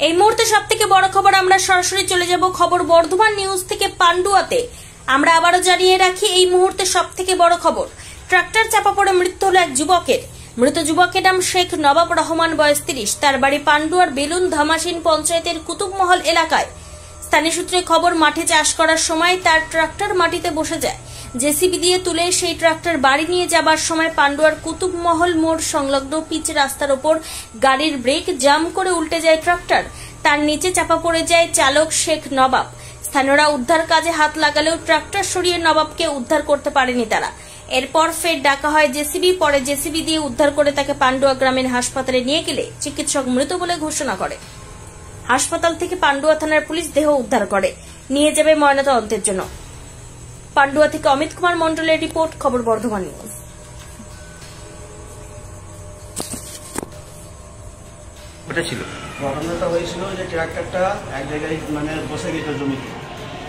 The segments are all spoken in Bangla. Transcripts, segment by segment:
এই মুহূর্তে সবথেকে বড় খবর, আমরা সরাসরি চলে যাব খবর বর্ধমান নিউজ থেকে পান্ডুয়াতে। আমরা আবারও জানিয়ে রাখি, এই মুহূর্তে সবথেকে বড় খবর, ট্রাক্টর চাপা পড়ে মৃত্যু হলো এক যুবকের। মৃত যুবকের নাম শেখ নবাব রহমান, বয়স 30। তার বাড়ি পান্ডুয়ার বেলুন ধামাসিন পঞ্চায়েতের কুতুবমহল এলাকায়। স্থানীয় সূত্রে খবর, মাঠে চাষ করার সময় তার ট্রাক্টর মাটিতে বসে যায়। জেসিবি দিয়ে তুলে সেই ট্রাক্টর বাড়ি নিয়ে যাবার সময় পান্ডুয়ার কুতুবমহল মোড় সংলগ্ন পিচ রাস্তার ওপর গাড়ির ব্রেক জাম করে উল্টে যায় ট্রাক্টর। তার নিচে চাপা পড়ে যায় চালক শেখ নবাব। স্থানীয়রা উদ্ধার কাজে হাত লাগালেও ট্রাক্টর সরিয়ে নবাবকে উদ্ধার করতে পারেনি তারা। এরপর ফের ডাকা হয় জেসিবি। পরে জেসিবি দিয়ে উদ্ধার করে তাকে পান্ডুয়া গ্রামীণ হাসপাতালে নিয়ে গেলে চিকিৎসক মৃত বলে ঘোষণা করে। হাসপাতাল থেকে পান্ডুয়া থানার পুলিশ দেহ উদ্ধার করে নিয়ে যাবে ময়নাতদন্তের জন্য। পান্ডুয়া থেকে অমিত কুমার মন্ডলের রিপোর্ট, খবর বর্ধমান নিউজ। ওটা ছিল ঘটনাটা হয়েছিল যে ট্রাক্টরটা এক জায়গায় বসে গেছিল জমিতে।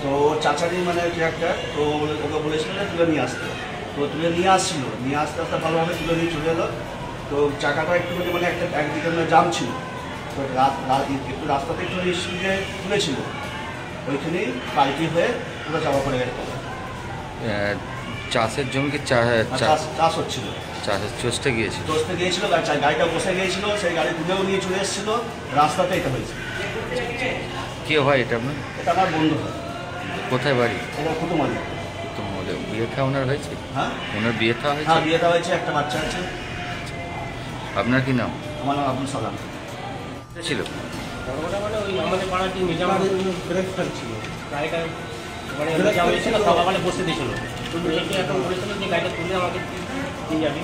তো চাচারি ট্রাক্টর, তো ওকে বলেছিল যে তুলে নিয়ে আসতে। তো তুলে নিয়ে আসছিল, নিয়ে আসতে আসতে ভালোভাবে তুলে নিয়ে চলে এলো। তো চাকাটা একটু একদিকে জাম ছিল। তো একটু রাস্তাতে একটু স্পিডে তুলেছিল, ওইখানেই পাল্টি হয়ে পুরো চাপা পড়ে গেছে। চাষের জমিকে চাষ হচ্ছিল, চষতে গিয়েছিল, গাড়িটা বসে গিয়েছিল, সেই গাড়ি তুলেও নিয়ে চলে এসেছিল, রাস্তাতে এটা হয়েছে। কে হয় এটা আপনার? এটা আমার বন্ধু হয়। কোথায় বাড়ি? এটা কুতুমালি। বিয়ে থা ওনার হয়েছে? হ্যাঁ, ওনার বিয়ে থা হয়েছে? হ্যাঁ, বিয়ে থা হয়েছে, একটা বাচ্চা আছে। আপনার কি নাম? আমার নাম আব্দুল সালাম। ছিল ওই আমাদের পাড়াটি নিজাম ব্রেক ফেলছিল, গাড়িটা নিজাম এসেছিল, সকালে বসে দিয়েছিল। এসে এখন বলেছিল যে গাড়িটা তুলে আমাকে দিয়ে যাবি।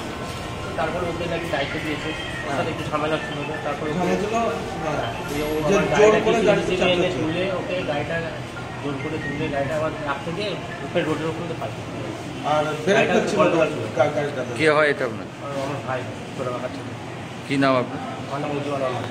তারপরে ওকে নাকি দায়িত্ব দিয়েছে, ওর সাথে একটু ঝামেলা ছিল। তারপরে এনে তুলে ওকে গাড়িটা জোর করে তুলে গাড়িটা আবার রাখ থেকে ওকে রোডের উপরে পাল্টি। আর কে হয় এটা আপনার? আমার ভাই ছোটো কাকা ছিল। কি নাম আপনার? আমার নাম উজ্জ্বল রহমান।